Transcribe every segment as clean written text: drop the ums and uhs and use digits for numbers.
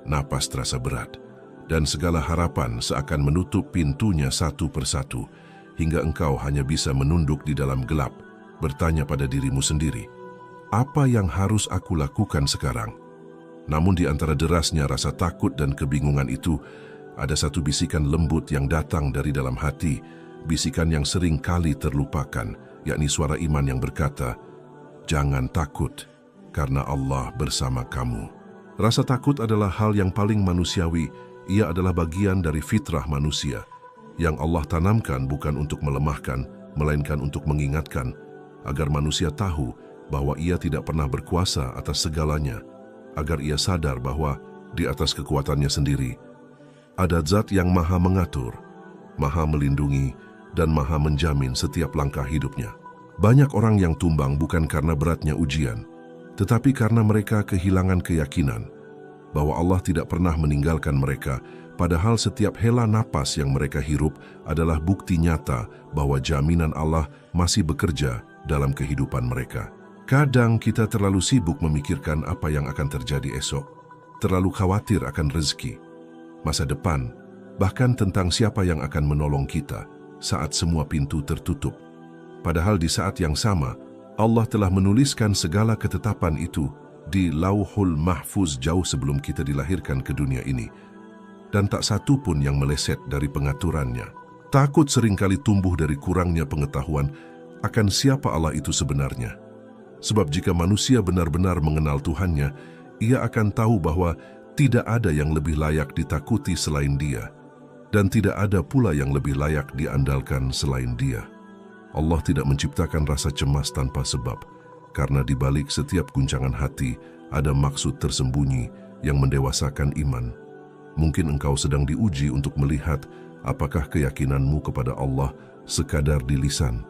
napas terasa berat, dan segala harapan seakan menutup pintunya satu persatu, hingga engkau hanya bisa menunduk di dalam gelap, bertanya pada dirimu sendiri, apa yang harus aku lakukan sekarang? Namun di antara derasnya rasa takut dan kebingungan itu, ada satu bisikan lembut yang datang dari dalam hati, bisikan yang sering kali terlupakan, yakni suara iman yang berkata, jangan takut, karena Allah bersama kamu. Rasa takut adalah hal yang paling manusiawi. Ia adalah bagian dari fitrah manusia, yang Allah tanamkan bukan untuk melemahkan, melainkan untuk mengingatkan, agar manusia tahu bahwa ia tidak pernah berkuasa atas segalanya, agar ia sadar bahwa di atas kekuatannya sendiri, ada zat yang maha mengatur, maha melindungi, dan maha menjamin setiap langkah hidupnya. Banyak orang yang tumbang bukan karena beratnya ujian, tetapi karena mereka kehilangan keyakinan bahwa Allah tidak pernah meninggalkan mereka, padahal setiap hela napas yang mereka hirup adalah bukti nyata bahwa jaminan Allah masih bekerja dalam kehidupan mereka. Kadang kita terlalu sibuk memikirkan apa yang akan terjadi esok, terlalu khawatir akan rezeki, masa depan, bahkan tentang siapa yang akan menolong kita saat semua pintu tertutup. Padahal di saat yang sama, Allah telah menuliskan segala ketetapan itu di Lauhul Mahfuz jauh sebelum kita dilahirkan ke dunia ini, dan tak satu pun yang meleset dari pengaturannya. Takut seringkali tumbuh dari kurangnya pengetahuan akan siapa Allah itu sebenarnya. Sebab jika manusia benar-benar mengenal Tuhannya, ia akan tahu bahwa tidak ada yang lebih layak ditakuti selain Dia, dan tidak ada pula yang lebih layak diandalkan selain Dia. Allah tidak menciptakan rasa cemas tanpa sebab, karena di balik setiap guncangan hati ada maksud tersembunyi yang mendewasakan iman. Mungkin engkau sedang diuji untuk melihat apakah keyakinanmu kepada Allah sekadar di lisan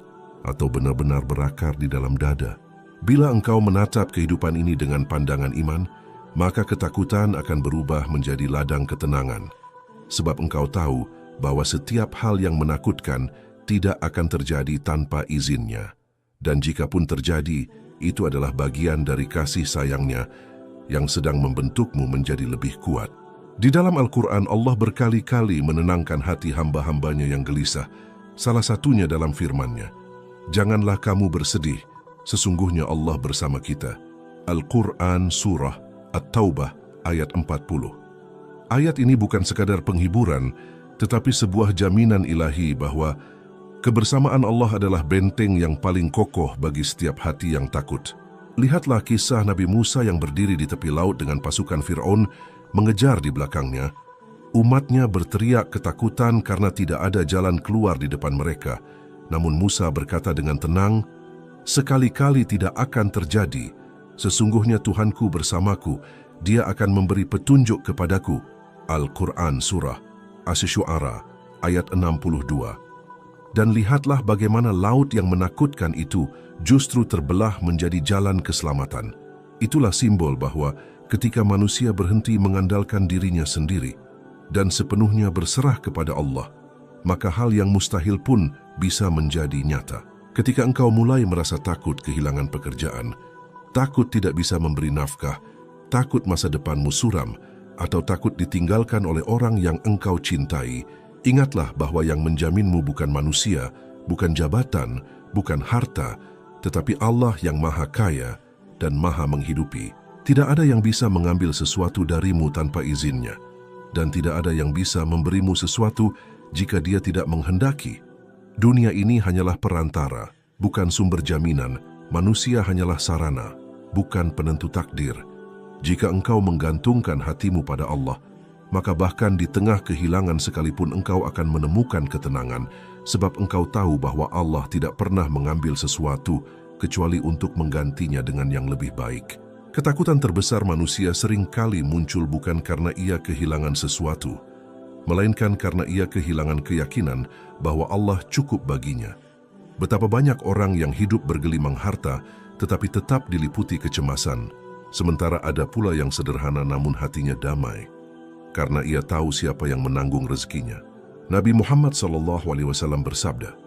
atau benar-benar berakar di dalam dada. Bila engkau menatap kehidupan ini dengan pandangan iman, maka ketakutan akan berubah menjadi ladang ketenangan. Sebab engkau tahu bahwa setiap hal yang menakutkan tidak akan terjadi tanpa izinnya. Dan jika pun terjadi, itu adalah bagian dari kasih sayangnya yang sedang membentukmu menjadi lebih kuat. Di dalam Al-Quran, Allah berkali-kali menenangkan hati hamba-hambanya yang gelisah. Salah satunya dalam firman-Nya, janganlah kamu bersedih, sesungguhnya Allah bersama kita. Al-Quran Surah At-Taubah ayat 40. Ayat ini bukan sekadar penghiburan, tetapi sebuah jaminan ilahi bahwa kebersamaan Allah adalah benteng yang paling kokoh bagi setiap hati yang takut. Lihatlah kisah Nabi Musa yang berdiri di tepi laut dengan pasukan Fir'aun mengejar di belakangnya. Umatnya berteriak ketakutan karena tidak ada jalan keluar di depan mereka. Namun Musa berkata dengan tenang, sekali-kali tidak akan terjadi. Sesungguhnya Tuhanku bersamaku, Dia akan memberi petunjuk kepadaku. Al-Quran Surah Asy-Syu'ara ayat 62. Dan lihatlah bagaimana laut yang menakutkan itu justru terbelah menjadi jalan keselamatan. Itulah simbol bahwa ketika manusia berhenti mengandalkan dirinya sendiri dan sepenuhnya berserah kepada Allah, maka hal yang mustahil pun bisa menjadi nyata. Ketika engkau mulai merasa takut kehilangan pekerjaan, takut tidak bisa memberi nafkah, takut masa depanmu suram, atau takut ditinggalkan oleh orang yang engkau cintai, ingatlah bahwa yang menjaminmu bukan manusia, bukan jabatan, bukan harta, tetapi Allah yang maha kaya dan maha menghidupi. Tidak ada yang bisa mengambil sesuatu darimu tanpa izinnya, dan tidak ada yang bisa memberimu sesuatu jika Dia tidak menghendaki. Dunia ini hanyalah perantara, bukan sumber jaminan. Manusia hanyalah sarana, bukan penentu takdir. Jika engkau menggantungkan hatimu pada Allah, maka bahkan di tengah kehilangan sekalipun engkau akan menemukan ketenangan, sebab engkau tahu bahwa Allah tidak pernah mengambil sesuatu kecuali untuk menggantinya dengan yang lebih baik. Ketakutan terbesar manusia seringkali muncul bukan karena ia kehilangan sesuatu, melainkan karena ia kehilangan keyakinan bahwa Allah cukup baginya. Betapa banyak orang yang hidup bergelimang harta tetapi tetap diliputi kecemasan, sementara ada pula yang sederhana namun hatinya damai, karena ia tahu siapa yang menanggung rezekinya. Nabi Muhammad SAW bersabda,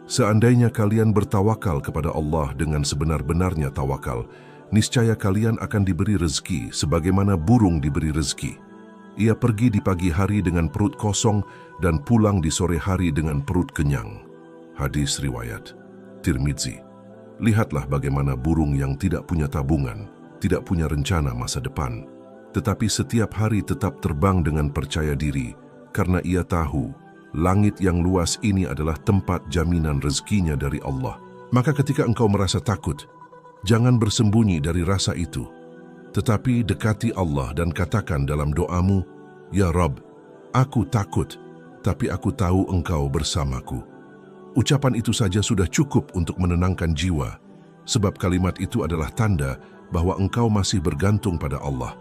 seandainya kalian bertawakal kepada Allah dengan sebenar-benarnya tawakal, niscaya kalian akan diberi rezeki sebagaimana burung diberi rezeki. Ia pergi di pagi hari dengan perut kosong dan pulang di sore hari dengan perut kenyang. Hadis riwayat Tirmidzi. Lihatlah bagaimana burung yang tidak punya tabungan, tidak punya rencana masa depan, tetapi setiap hari tetap terbang dengan percaya diri, karena ia tahu langit yang luas ini adalah tempat jaminan rezekinya dari Allah. Maka ketika engkau merasa takut, jangan bersembunyi dari rasa itu, tetapi dekati Allah dan katakan dalam doamu, "Ya Rabb, aku takut, tapi aku tahu Engkau bersamaku." Ucapan itu saja sudah cukup untuk menenangkan jiwa, sebab kalimat itu adalah tanda bahwa engkau masih bergantung pada Allah,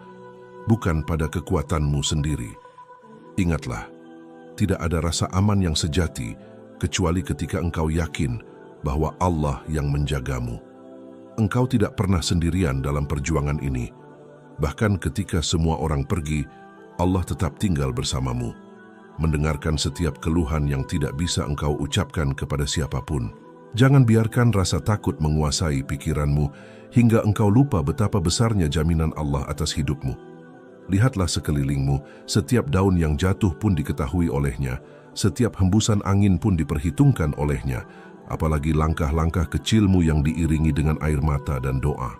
bukan pada kekuatanmu sendiri. Ingatlah, tidak ada rasa aman yang sejati kecuali ketika engkau yakin bahwa Allah yang menjagamu. Engkau tidak pernah sendirian dalam perjuangan ini. Bahkan ketika semua orang pergi, Allah tetap tinggal bersamamu, mendengarkan setiap keluhan yang tidak bisa engkau ucapkan kepada siapapun. Jangan biarkan rasa takut menguasai pikiranmu hingga engkau lupa betapa besarnya jaminan Allah atas hidupmu. Lihatlah sekelilingmu, setiap daun yang jatuh pun diketahui olehnya, setiap hembusan angin pun diperhitungkan olehnya, apalagi langkah-langkah kecilmu yang diiringi dengan air mata dan doa.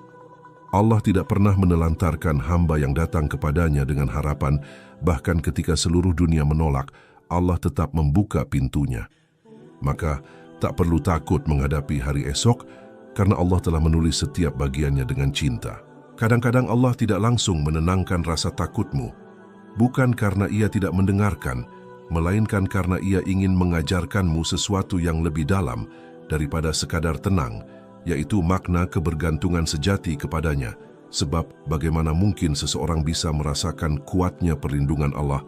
Allah tidak pernah menelantarkan hamba yang datang kepadanya dengan harapan, bahkan ketika seluruh dunia menolak, Allah tetap membuka pintunya. Maka, tak perlu takut menghadapi hari esok, karena Allah telah menulis setiap bagiannya dengan cinta. Kadang-kadang Allah tidak langsung menenangkan rasa takutmu, bukan karena Ia tidak mendengarkan, melainkan karena Ia ingin mengajarkanmu sesuatu yang lebih dalam daripada sekadar tenang, yaitu makna kebergantungan sejati kepadanya. Sebab bagaimana mungkin seseorang bisa merasakan kuatnya perlindungan Allah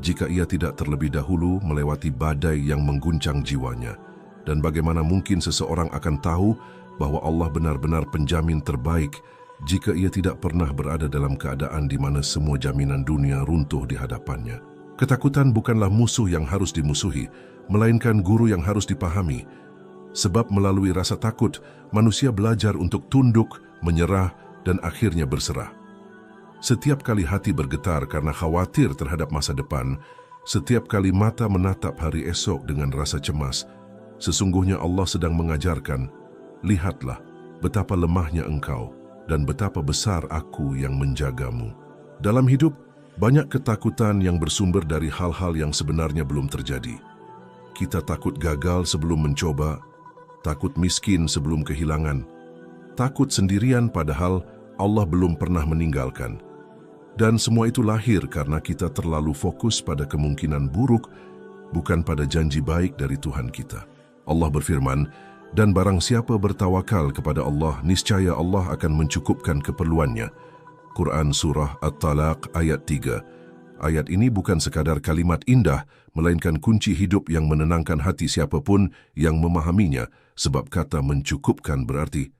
jika ia tidak terlebih dahulu melewati badai yang mengguncang jiwanya? Dan bagaimana mungkin seseorang akan tahu bahwa Allah benar-benar penjamin terbaik jika ia tidak pernah berada dalam keadaan di mana semua jaminan dunia runtuh di hadapannya? Ketakutan bukanlah musuh yang harus dimusuhi, melainkan guru yang harus dipahami. Sebab melalui rasa takut, manusia belajar untuk tunduk, menyerah, dan akhirnya berserah. Setiap kali hati bergetar karena khawatir terhadap masa depan, setiap kali mata menatap hari esok dengan rasa cemas, sesungguhnya Allah sedang mengajarkan, "Lihatlah betapa lemahnya engkau dan betapa besar Aku yang menjagamu." Dalam hidup, banyak ketakutan yang bersumber dari hal-hal yang sebenarnya belum terjadi. Kita takut gagal sebelum mencoba, takut miskin sebelum kehilangan, takut sendirian padahal Allah belum pernah meninggalkan. Dan semua itu lahir karena kita terlalu fokus pada kemungkinan buruk, bukan pada janji baik dari Tuhan kita. Allah berfirman, "Dan barang siapa bertawakal kepada Allah, niscaya Allah akan mencukupkan keperluannya." Quran Surah At-Talaq ayat 3. Ayat ini bukan sekadar kalimat indah, melainkan kunci hidup yang menenangkan hati siapapun yang memahaminya, sebab kata mencukupkan berarti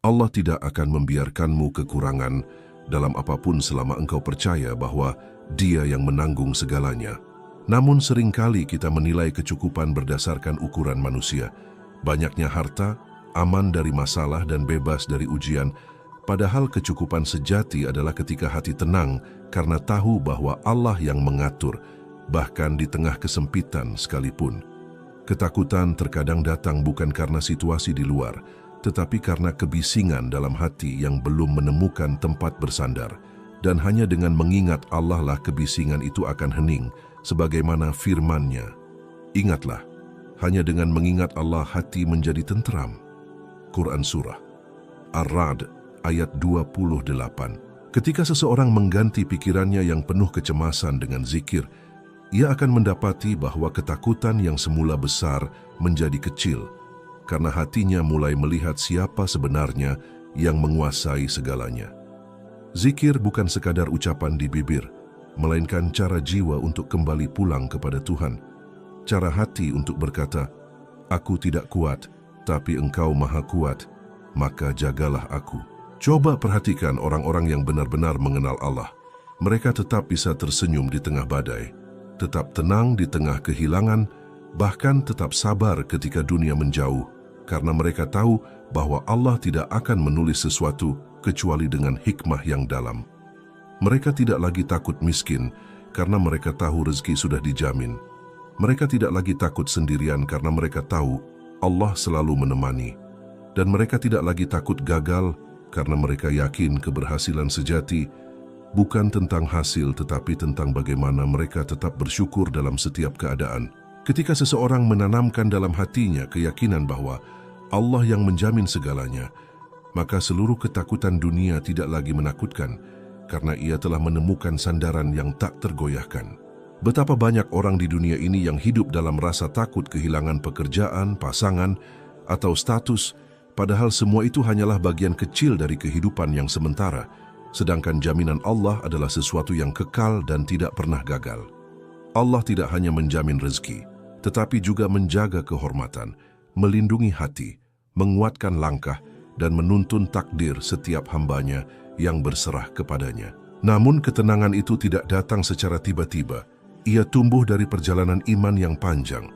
Allah tidak akan membiarkanmu kekurangan dalam apapun selama engkau percaya bahwa Dia yang menanggung segalanya. Namun seringkali kita menilai kecukupan berdasarkan ukuran manusia. Banyaknya harta, aman dari masalah dan bebas dari ujian, padahal kecukupan sejati adalah ketika hati tenang karena tahu bahwa Allah yang mengatur, bahkan di tengah kesempitan sekalipun. Ketakutan terkadang datang bukan karena situasi di luar, tetapi karena kebisingan dalam hati yang belum menemukan tempat bersandar. Dan hanya dengan mengingat Allah lah kebisingan itu akan hening, sebagaimana firman-Nya. Ingatlah, hanya dengan mengingat Allah hati menjadi tenteram. Quran Surah Ar-Ra'd ayat 28. Ketika seseorang mengganti pikirannya yang penuh kecemasan dengan zikir, ia akan mendapati bahwa ketakutan yang semula besar menjadi kecil, karena hatinya mulai melihat siapa sebenarnya yang menguasai segalanya. Zikir bukan sekadar ucapan di bibir, melainkan cara jiwa untuk kembali pulang kepada Tuhan. Cara hati untuk berkata, "Aku tidak kuat, tapi Engkau Maha Kuat, maka jagalah aku." Coba perhatikan orang-orang yang benar-benar mengenal Allah. Mereka tetap bisa tersenyum di tengah badai, tetap tenang di tengah kehilangan, bahkan tetap sabar ketika dunia menjauh, karena mereka tahu bahwa Allah tidak akan menulis sesuatu kecuali dengan hikmah yang dalam. Mereka tidak lagi takut miskin, karena mereka tahu rezeki sudah dijamin. Mereka tidak lagi takut sendirian karena mereka tahu Allah selalu menemani. Dan mereka tidak lagi takut gagal karena mereka yakin keberhasilan sejati bukan tentang hasil tetapi tentang bagaimana mereka tetap bersyukur dalam setiap keadaan. Ketika seseorang menanamkan dalam hatinya keyakinan bahwa Allah yang menjamin segalanya, maka seluruh ketakutan dunia tidak lagi menakutkan karena ia telah menemukan sandaran yang tak tergoyahkan. Betapa banyak orang di dunia ini yang hidup dalam rasa takut kehilangan pekerjaan, pasangan, atau status, padahal semua itu hanyalah bagian kecil dari kehidupan yang sementara, sedangkan jaminan Allah adalah sesuatu yang kekal dan tidak pernah gagal. Allah tidak hanya menjamin rezeki, tetapi juga menjaga kehormatan, melindungi hati, menguatkan langkah, dan menuntun takdir setiap hambanya yang berserah kepadanya. Namun ketenangan itu tidak datang secara tiba-tiba. Ia tumbuh dari perjalanan iman yang panjang,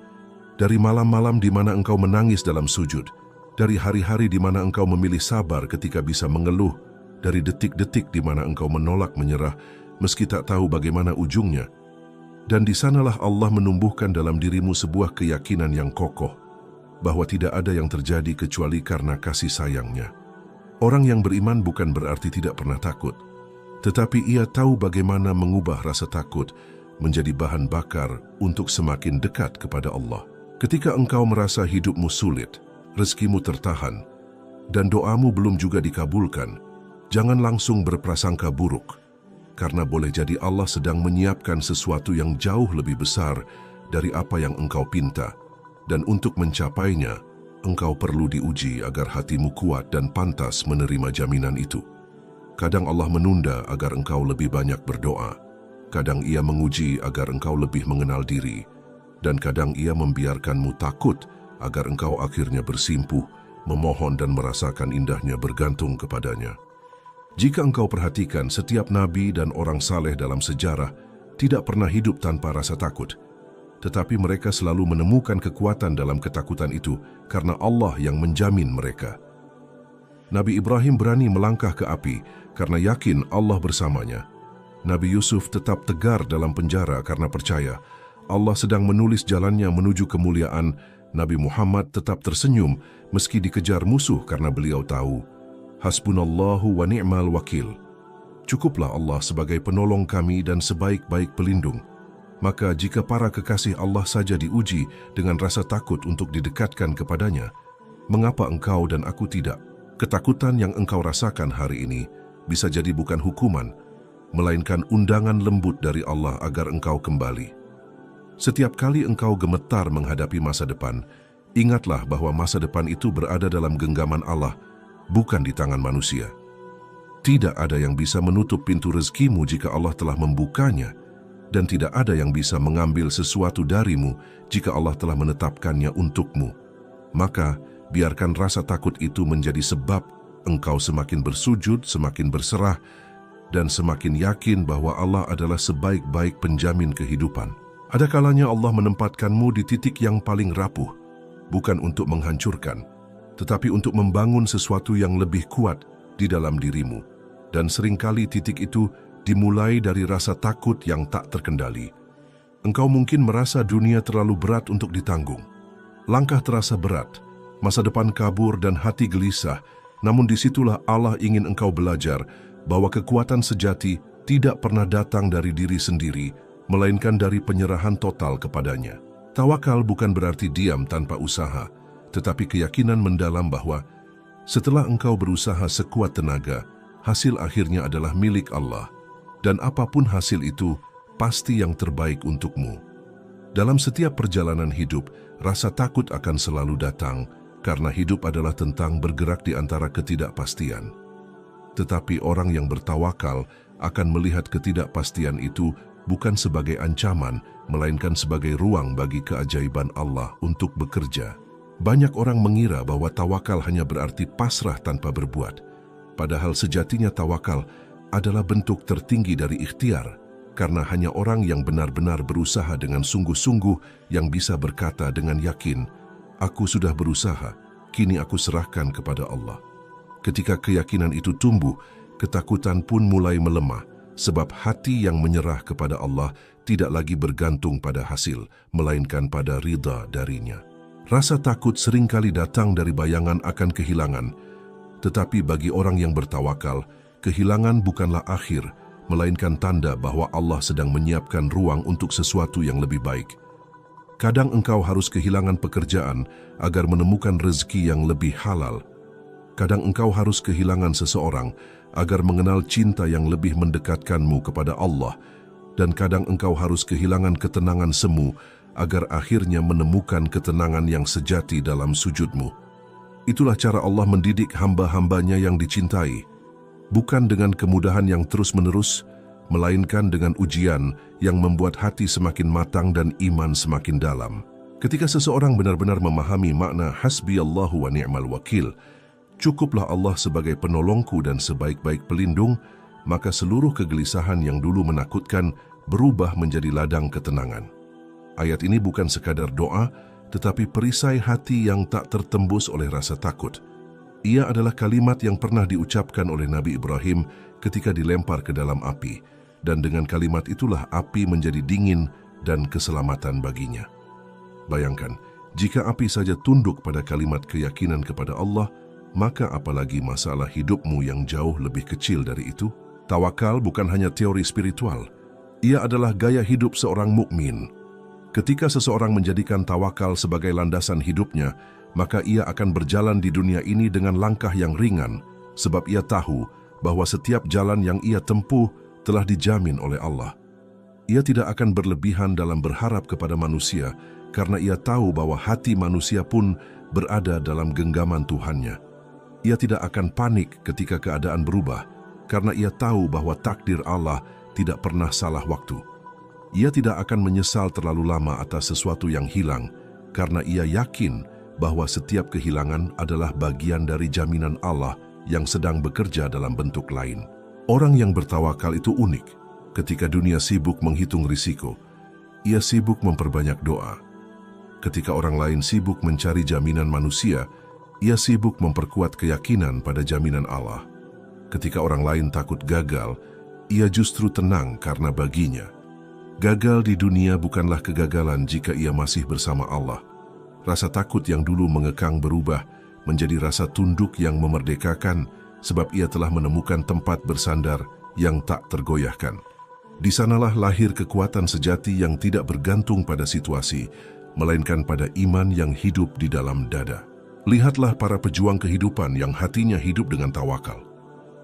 dari malam-malam di mana engkau menangis dalam sujud, dari hari-hari di mana engkau memilih sabar ketika bisa mengeluh, dari detik-detik di mana engkau menolak menyerah meski tak tahu bagaimana ujungnya. Dan di sanalah Allah menumbuhkan dalam dirimu sebuah keyakinan yang kokoh, bahwa tidak ada yang terjadi kecuali karena kasih sayangnya. Orang yang beriman bukan berarti tidak pernah takut, tetapi ia tahu bagaimana mengubah rasa takut menjadi bahan bakar untuk semakin dekat kepada Allah. Ketika engkau merasa hidupmu sulit, rezekimu tertahan, dan doamu belum juga dikabulkan, jangan langsung berprasangka buruk, karena boleh jadi Allah sedang menyiapkan sesuatu yang jauh lebih besar dari apa yang engkau pinta, dan untuk mencapainya, engkau perlu diuji agar hatimu kuat dan pantas menerima jaminan itu. Kadang Allah menunda agar engkau lebih banyak berdoa, kadang Ia menguji agar engkau lebih mengenal diri, dan kadang Ia membiarkanmu takut agar engkau akhirnya bersimpuh, memohon dan merasakan indahnya bergantung kepadanya. Jika engkau perhatikan, setiap nabi dan orang saleh dalam sejarah tidak pernah hidup tanpa rasa takut, tetapi mereka selalu menemukan kekuatan dalam ketakutan itu karena Allah yang menjamin mereka. Nabi Ibrahim berani melangkah ke api karena yakin Allah bersamanya. Nabi Yusuf tetap tegar dalam penjara karena percaya Allah sedang menulis jalannya menuju kemuliaan. Nabi Muhammad tetap tersenyum meski dikejar musuh karena beliau tahu, Hasbunallahu wa ni'mal wakil. Cukuplah Allah sebagai penolong kami dan sebaik-baik pelindung. Maka jika para kekasih Allah saja diuji dengan rasa takut untuk didekatkan kepadanya, mengapa engkau dan aku tidak? Ketakutan yang engkau rasakan hari ini bisa jadi bukan hukuman, melainkan undangan lembut dari Allah agar engkau kembali. Setiap kali engkau gemetar menghadapi masa depan, ingatlah bahwa masa depan itu berada dalam genggaman Allah, bukan di tangan manusia. Tidak ada yang bisa menutup pintu rezekimu jika Allah telah membukanya, dan tidak ada yang bisa mengambil sesuatu darimu jika Allah telah menetapkannya untukmu. Maka, biarkan rasa takut itu menjadi sebab engkau semakin bersujud, semakin berserah, dan semakin yakin bahwa Allah adalah sebaik-baik penjamin kehidupan. Ada kalanya Allah menempatkanmu di titik yang paling rapuh, bukan untuk menghancurkan, tetapi untuk membangun sesuatu yang lebih kuat di dalam dirimu. Dan seringkali titik itu dimulai dari rasa takut yang tak terkendali. Engkau mungkin merasa dunia terlalu berat untuk ditanggung. Langkah terasa berat, masa depan kabur dan hati gelisah, namun disitulah Allah ingin engkau belajar bahwa kekuatan sejati tidak pernah datang dari diri sendiri, melainkan dari penyerahan total kepadanya. Tawakal bukan berarti diam tanpa usaha, tetapi keyakinan mendalam bahwa setelah engkau berusaha sekuat tenaga, hasil akhirnya adalah milik Allah, dan apapun hasil itu, pasti yang terbaik untukmu. Dalam setiap perjalanan hidup, rasa takut akan selalu datang, karena hidup adalah tentang bergerak di antara ketidakpastian. Tetapi orang yang bertawakal akan melihat ketidakpastian itu bukan sebagai ancaman, melainkan sebagai ruang bagi keajaiban Allah untuk bekerja. Banyak orang mengira bahwa tawakal hanya berarti pasrah tanpa berbuat. Padahal sejatinya tawakal adalah bentuk tertinggi dari ikhtiar, karena hanya orang yang benar-benar berusaha dengan sungguh-sungguh yang bisa berkata dengan yakin, "Aku sudah berusaha, kini aku serahkan kepada Allah." Ketika keyakinan itu tumbuh, ketakutan pun mulai melemah, sebab hati yang menyerah kepada Allah tidak lagi bergantung pada hasil, melainkan pada ridha darinya. Rasa takut seringkali datang dari bayangan akan kehilangan, tetapi bagi orang yang bertawakal, kehilangan bukanlah akhir, melainkan tanda bahwa Allah sedang menyiapkan ruang untuk sesuatu yang lebih baik. Kadang engkau harus kehilangan pekerjaan agar menemukan rezeki yang lebih halal. Kadang engkau harus kehilangan seseorang agar mengenal cinta yang lebih mendekatkanmu kepada Allah, dan kadang engkau harus kehilangan ketenangan semu agar akhirnya menemukan ketenangan yang sejati dalam sujudmu. Itulah cara Allah mendidik hamba-hambanya yang dicintai, bukan dengan kemudahan yang terus-menerus, melainkan dengan ujian yang membuat hati semakin matang dan iman semakin dalam. Ketika seseorang benar-benar memahami makna hasbiyallahu wa ni'mal wakil, cukuplah Allah sebagai penolongku dan sebaik-baik pelindung, maka seluruh kegelisahan yang dulu menakutkan berubah menjadi ladang ketenangan. Ayat ini bukan sekadar doa, tetapi perisai hati yang tak tertembus oleh rasa takut. Ia adalah kalimat yang pernah diucapkan oleh Nabi Ibrahim ketika dilempar ke dalam api, dan dengan kalimat itulah api menjadi dingin dan keselamatan baginya. Bayangkan, jika api saja tunduk pada kalimat keyakinan kepada Allah, maka apalagi masalah hidupmu yang jauh lebih kecil dari itu? Tawakal bukan hanya teori spiritual, ia adalah gaya hidup seorang mukmin. Ketika seseorang menjadikan tawakal sebagai landasan hidupnya, maka ia akan berjalan di dunia ini dengan langkah yang ringan, sebab ia tahu bahwa setiap jalan yang ia tempuh telah dijamin oleh Allah. Ia tidak akan berlebihan dalam berharap kepada manusia, karena ia tahu bahwa hati manusia pun berada dalam genggaman Tuhannya. Ia tidak akan panik ketika keadaan berubah, karena ia tahu bahwa takdir Allah tidak pernah salah waktu. Ia tidak akan menyesal terlalu lama atas sesuatu yang hilang, karena ia yakin bahwa setiap kehilangan adalah bagian dari jaminan Allah yang sedang bekerja dalam bentuk lain. Orang yang bertawakal itu unik. Ketika dunia sibuk menghitung risiko, ia sibuk memperbanyak doa. Ketika orang lain sibuk mencari jaminan manusia, ia sibuk memperkuat keyakinan pada jaminan Allah. Ketika orang lain takut gagal, ia justru tenang karena baginya, gagal di dunia bukanlah kegagalan jika ia masih bersama Allah. Rasa takut yang dulu mengekang berubah menjadi rasa tunduk yang memerdekakan, sebab ia telah menemukan tempat bersandar yang tak tergoyahkan. Di sanalah lahir kekuatan sejati yang tidak bergantung pada situasi, melainkan pada iman yang hidup di dalam dada. Lihatlah para pejuang kehidupan yang hatinya hidup dengan tawakal.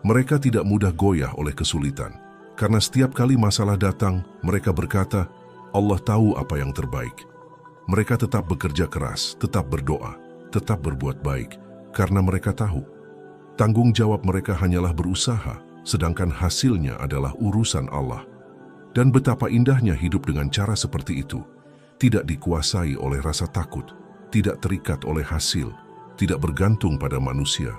Mereka tidak mudah goyah oleh kesulitan, karena setiap kali masalah datang, mereka berkata, Allah tahu apa yang terbaik. Mereka tetap bekerja keras, tetap berdoa, tetap berbuat baik, karena mereka tahu tanggung jawab mereka hanyalah berusaha, sedangkan hasilnya adalah urusan Allah. Dan betapa indahnya hidup dengan cara seperti itu, tidak dikuasai oleh rasa takut, tidak terikat oleh hasil, tidak bergantung pada manusia,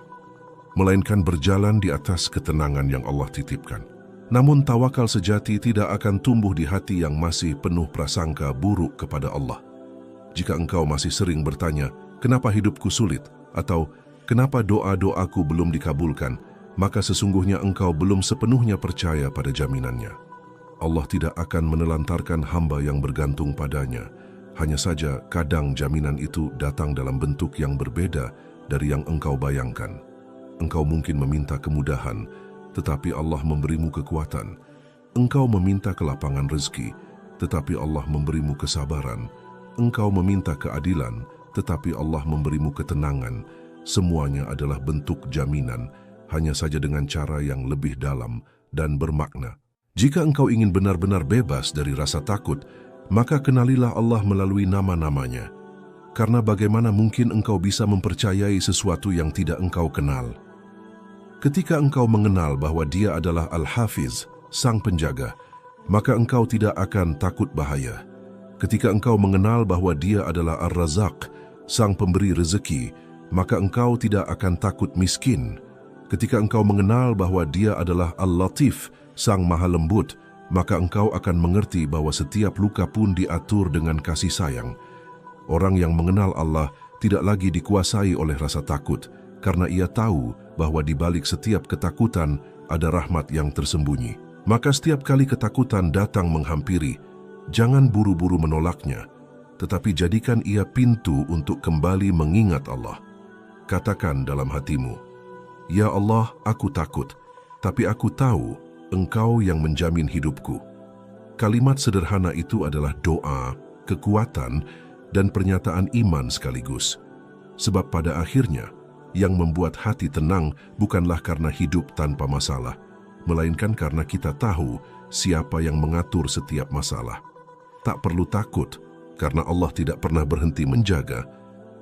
melainkan berjalan di atas ketenangan yang Allah titipkan. Namun tawakal sejati tidak akan tumbuh di hati yang masih penuh prasangka buruk kepada Allah. Jika engkau masih sering bertanya, kenapa hidupku sulit? Atau kenapa doa-doaku belum dikabulkan? Maka sesungguhnya engkau belum sepenuhnya percaya pada jaminannya. Allah tidak akan menelantarkan hamba yang bergantung padanya. Hanya saja kadang jaminan itu datang dalam bentuk yang berbeda dari yang engkau bayangkan. Engkau mungkin meminta kemudahan, tetapi Allah memberimu kekuatan. Engkau meminta kelapangan rezeki, tetapi Allah memberimu kesabaran. Engkau meminta keadilan, tetapi Allah memberimu ketenangan. Semuanya adalah bentuk jaminan, hanya saja dengan cara yang lebih dalam dan bermakna. Jika engkau ingin benar-benar bebas dari rasa takut, maka kenalilah Allah melalui nama-namanya. Karena bagaimana mungkin engkau bisa mempercayai sesuatu yang tidak engkau kenal? Ketika engkau mengenal bahwa Dia adalah Al-Hafiz, Sang Penjaga, maka engkau tidak akan takut bahaya. Ketika engkau mengenal bahwa Dia adalah Ar-Razak, Sang Pemberi rezeki, maka engkau tidak akan takut miskin. Ketika engkau mengenal bahwa Dia adalah Al-Latif, Sang Maha Lembut, maka engkau akan mengerti bahwa setiap luka pun diatur dengan kasih sayang. Orang yang mengenal Allah tidak lagi dikuasai oleh rasa takut, karena ia tahu bahwa di balik setiap ketakutan ada rahmat yang tersembunyi. Maka setiap kali ketakutan datang menghampiri, jangan buru-buru menolaknya, tetapi jadikan ia pintu untuk kembali mengingat Allah. Katakan dalam hatimu, "Ya Allah, aku takut, tapi aku tahu Engkau yang menjamin hidupku." Kalimat sederhana itu adalah doa, kekuatan, dan pernyataan iman sekaligus. Sebab pada akhirnya, yang membuat hati tenang bukanlah karena hidup tanpa masalah, melainkan karena kita tahu siapa yang mengatur setiap masalah. Tak perlu takut, karena Allah tidak pernah berhenti menjaga,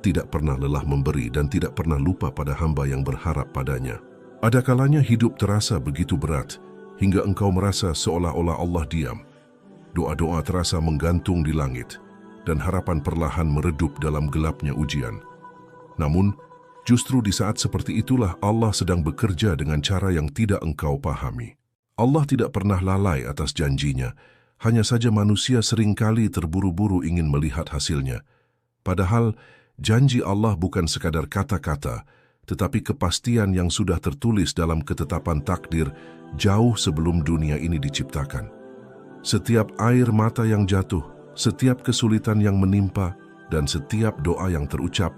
tidak pernah lelah memberi, dan tidak pernah lupa pada hamba yang berharap padanya. Ada kalanya hidup terasa begitu berat, hingga engkau merasa seolah-olah Allah diam. Doa-doa terasa menggantung di langit, dan harapan perlahan meredup dalam gelapnya ujian. Namun, justru di saat seperti itulah Allah sedang bekerja dengan cara yang tidak engkau pahami. Allah tidak pernah lalai atas janjinya, hanya saja manusia seringkali terburu-buru ingin melihat hasilnya. Padahal, janji Allah bukan sekadar kata-kata, tetapi kepastian yang sudah tertulis dalam ketetapan takdir jauh sebelum dunia ini diciptakan. Setiap air mata yang jatuh, setiap kesulitan yang menimpa, dan setiap doa yang terucap,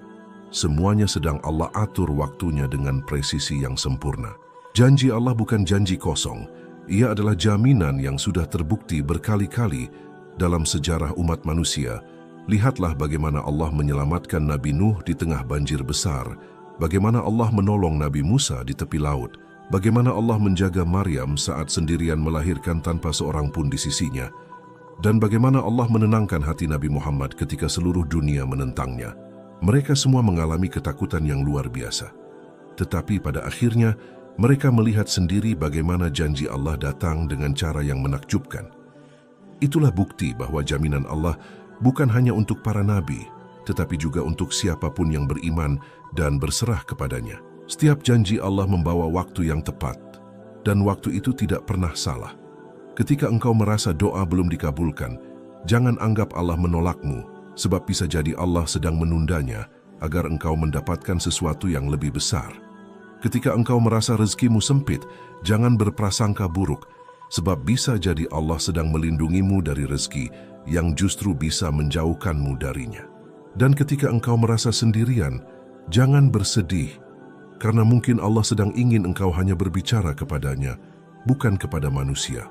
semuanya sedang Allah atur waktunya dengan presisi yang sempurna. Janji Allah bukan janji kosong, ia adalah jaminan yang sudah terbukti berkali-kali dalam sejarah umat manusia. Lihatlah bagaimana Allah menyelamatkan Nabi Nuh di tengah banjir besar, bagaimana Allah menolong Nabi Musa di tepi laut, bagaimana Allah menjaga Maryam saat sendirian melahirkan tanpa seorang pun di sisinya, dan bagaimana Allah menenangkan hati Nabi Muhammad ketika seluruh dunia menentangnya. Mereka semua mengalami ketakutan yang luar biasa. Tetapi pada akhirnya, mereka melihat sendiri bagaimana janji Allah datang dengan cara yang menakjubkan. Itulah bukti bahwa jaminan Allah bukan hanya untuk para nabi, tetapi juga untuk siapapun yang beriman dan berserah kepadanya. Setiap janji Allah membawa waktu yang tepat, dan waktu itu tidak pernah salah. Ketika engkau merasa doa belum dikabulkan, jangan anggap Allah menolakmu, sebab bisa jadi Allah sedang menundanya agar engkau mendapatkan sesuatu yang lebih besar. Ketika engkau merasa rezekimu sempit, jangan berprasangka buruk, sebab bisa jadi Allah sedang melindungimu dari rezeki yang justru bisa menjauhkanmu darinya. Dan ketika engkau merasa sendirian, jangan bersedih, karena mungkin Allah sedang ingin engkau hanya berbicara kepadanya, bukan kepada manusia.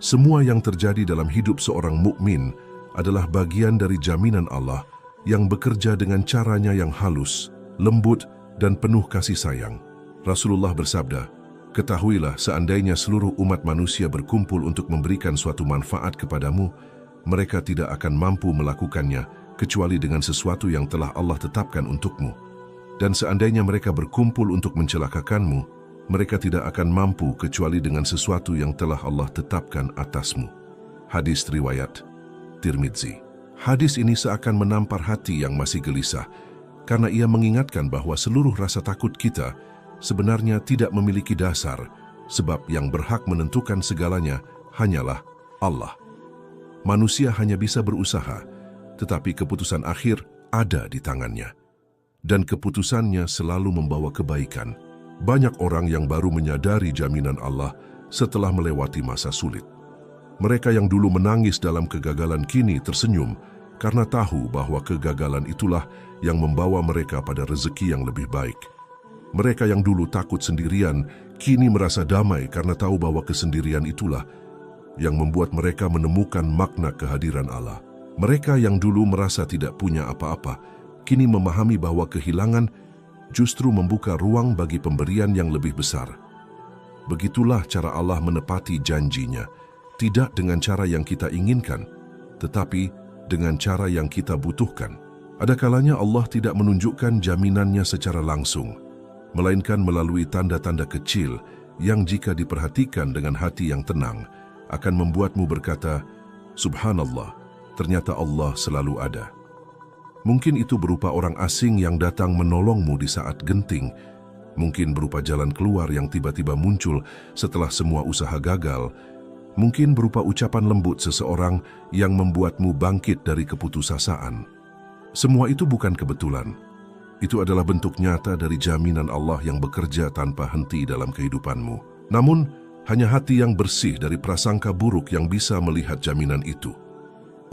Semua yang terjadi dalam hidup seorang mukmin adalah bagian dari jaminan Allah yang bekerja dengan caranya yang halus, lembut, dan penuh kasih sayang. Rasulullah bersabda, "Ketahuilah, seandainya seluruh umat manusia berkumpul untuk memberikan suatu manfaat kepadamu, mereka tidak akan mampu melakukannya kecuali dengan sesuatu yang telah Allah tetapkan untukmu. Dan seandainya mereka berkumpul untuk mencelakakanmu, mereka tidak akan mampu kecuali dengan sesuatu yang telah Allah tetapkan atasmu." Hadis riwayat Tirmidzi. Hadis ini seakan menampar hati yang masih gelisah, karena ia mengingatkan bahwa seluruh rasa takut kita sebenarnya tidak memiliki dasar, sebab yang berhak menentukan segalanya hanyalah Allah. Manusia hanya bisa berusaha, tetapi keputusan akhir ada di tangannya. Dan keputusannya selalu membawa kebaikan. Banyak orang yang baru menyadari jaminan Allah setelah melewati masa sulit. Mereka yang dulu menangis dalam kegagalan kini tersenyum karena tahu bahwa kegagalan itulah yang membawa mereka pada rezeki yang lebih baik. Mereka yang dulu takut sendirian kini merasa damai karena tahu bahwa kesendirian itulah yang membuat mereka menemukan makna kehadiran Allah. Mereka yang dulu merasa tidak punya apa-apa kini memahami bahwa kehilangan justru membuka ruang bagi pemberian yang lebih besar. Begitulah cara Allah menepati janjinya, tidak dengan cara yang kita inginkan, tetapi dengan cara yang kita butuhkan. Ada kalanya Allah tidak menunjukkan jaminannya secara langsung, melainkan melalui tanda-tanda kecil yang jika diperhatikan dengan hati yang tenang, akan membuatmu berkata, "Subhanallah, ternyata Allah selalu ada." Mungkin itu berupa orang asing yang datang menolongmu di saat genting, mungkin berupa jalan keluar yang tiba-tiba muncul setelah semua usaha gagal, mungkin berupa ucapan lembut seseorang yang membuatmu bangkit dari keputusasaan. Semua itu bukan kebetulan. Itu adalah bentuk nyata dari jaminan Allah yang bekerja tanpa henti dalam kehidupanmu. Namun, Hanya hati yang bersih dari prasangka buruk yang bisa melihat jaminan itu.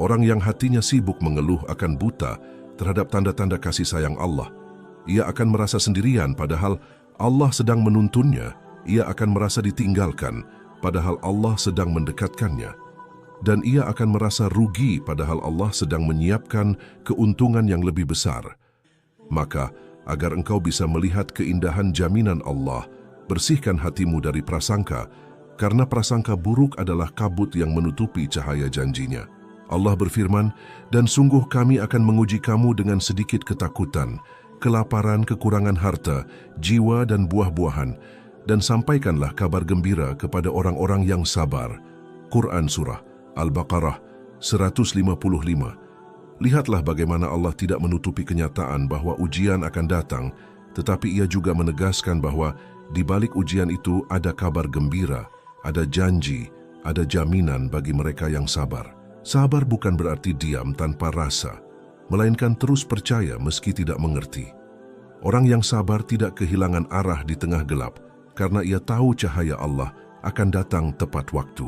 Orang yang hatinya sibuk mengeluh akan buta terhadap tanda-tanda kasih sayang Allah, ia akan merasa sendirian padahal Allah sedang menuntunnya. Ia akan merasa ditinggalkan padahal Allah sedang mendekatkannya. Dan ia akan merasa rugi padahal Allah sedang menyiapkan keuntungan yang lebih besar. Maka, agar engkau bisa melihat keindahan jaminan Allah, bersihkan hatimu dari prasangka, karena prasangka buruk adalah kabut yang menutupi cahaya janjinya. Allah berfirman, "Dan sungguh kami akan menguji kamu dengan sedikit ketakutan, kelaparan, kekurangan harta, jiwa dan buah-buahan, dan sampaikanlah kabar gembira kepada orang-orang yang sabar." Quran Surah Al-Baqarah 155. Lihatlah bagaimana Allah tidak menutupi kenyataan bahwa ujian akan datang, tetapi Ia juga menegaskan bahwa di balik ujian itu ada kabar gembira, ada janji, ada jaminan bagi mereka yang sabar. Sabar bukan berarti diam tanpa rasa, melainkan terus percaya meski tidak mengerti. Orang yang sabar tidak kehilangan arah di tengah gelap, karena ia tahu cahaya Allah akan datang tepat waktu.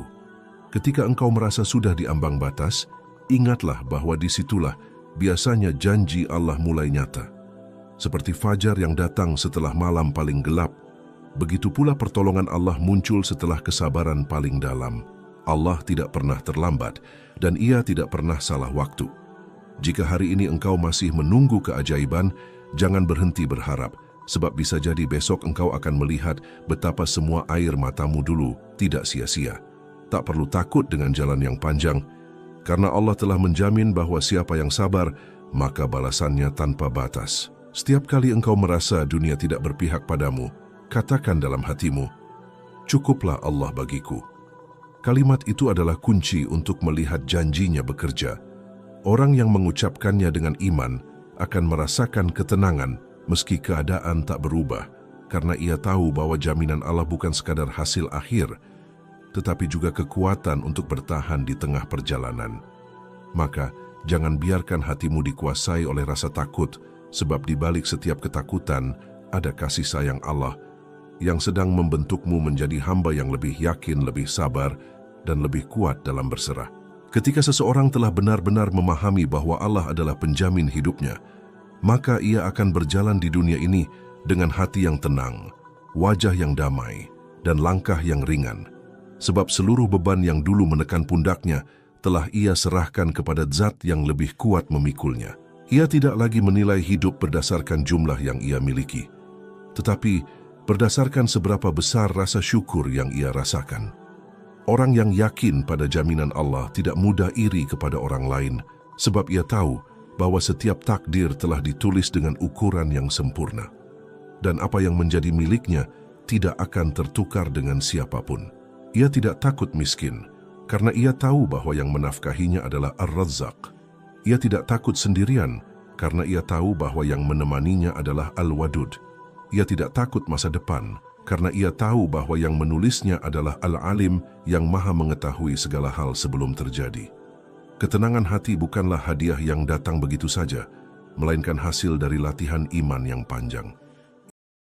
Ketika engkau merasa sudah di ambang batas, ingatlah bahwa disitulah biasanya janji Allah mulai nyata. Seperti fajar yang datang setelah malam paling gelap, begitu pula pertolongan Allah muncul setelah kesabaran paling dalam. Allah tidak pernah terlambat dan Ia tidak pernah salah waktu. Jika hari ini engkau masih menunggu keajaiban, jangan berhenti berharap, sebab bisa jadi besok engkau akan melihat betapa semua air matamu dulu tidak sia-sia. Tak perlu takut dengan jalan yang panjang, karena Allah telah menjamin bahwa siapa yang sabar, maka balasannya tanpa batas. Setiap kali engkau merasa dunia tidak berpihak padamu, katakan dalam hatimu, "Cukuplah Allah bagiku." Kalimat itu adalah kunci untuk melihat janjinya bekerja. Orang yang mengucapkannya dengan iman akan merasakan ketenangan meski keadaan tak berubah, karena ia tahu bahwa jaminan Allah bukan sekadar hasil akhir, tetapi juga kekuatan untuk bertahan di tengah perjalanan. Maka, jangan biarkan hatimu dikuasai oleh rasa takut, sebab di balik setiap ketakutan ada kasih sayang Allah yang sedang membentukmu menjadi hamba yang lebih yakin, lebih sabar, dan lebih kuat dalam berserah. Ketika seseorang telah benar-benar memahami bahwa Allah adalah penjamin hidupnya, maka ia akan berjalan di dunia ini dengan hati yang tenang, wajah yang damai, dan langkah yang ringan. Sebab seluruh beban yang dulu menekan pundaknya telah ia serahkan kepada zat yang lebih kuat memikulnya. Ia tidak lagi menilai hidup berdasarkan jumlah yang ia miliki, tetapi berdasarkan seberapa besar rasa syukur yang ia rasakan. Orang yang yakin pada jaminan Allah tidak mudah iri kepada orang lain, sebab ia tahu bahwa setiap takdir telah ditulis dengan ukuran yang sempurna. Dan apa yang menjadi miliknya tidak akan tertukar dengan siapapun. Ia tidak takut miskin, karena ia tahu bahwa yang menafkahinya adalah Ar-Razzaq. Ia tidak takut sendirian, karena ia tahu bahwa yang menemaninya adalah Al-Wadud. Ia tidak takut masa depan, karena ia tahu bahwa yang menulisnya adalah Al-Alim yang maha mengetahui segala hal sebelum terjadi. Ketenangan hati bukanlah hadiah yang datang begitu saja, melainkan hasil dari latihan iman yang panjang.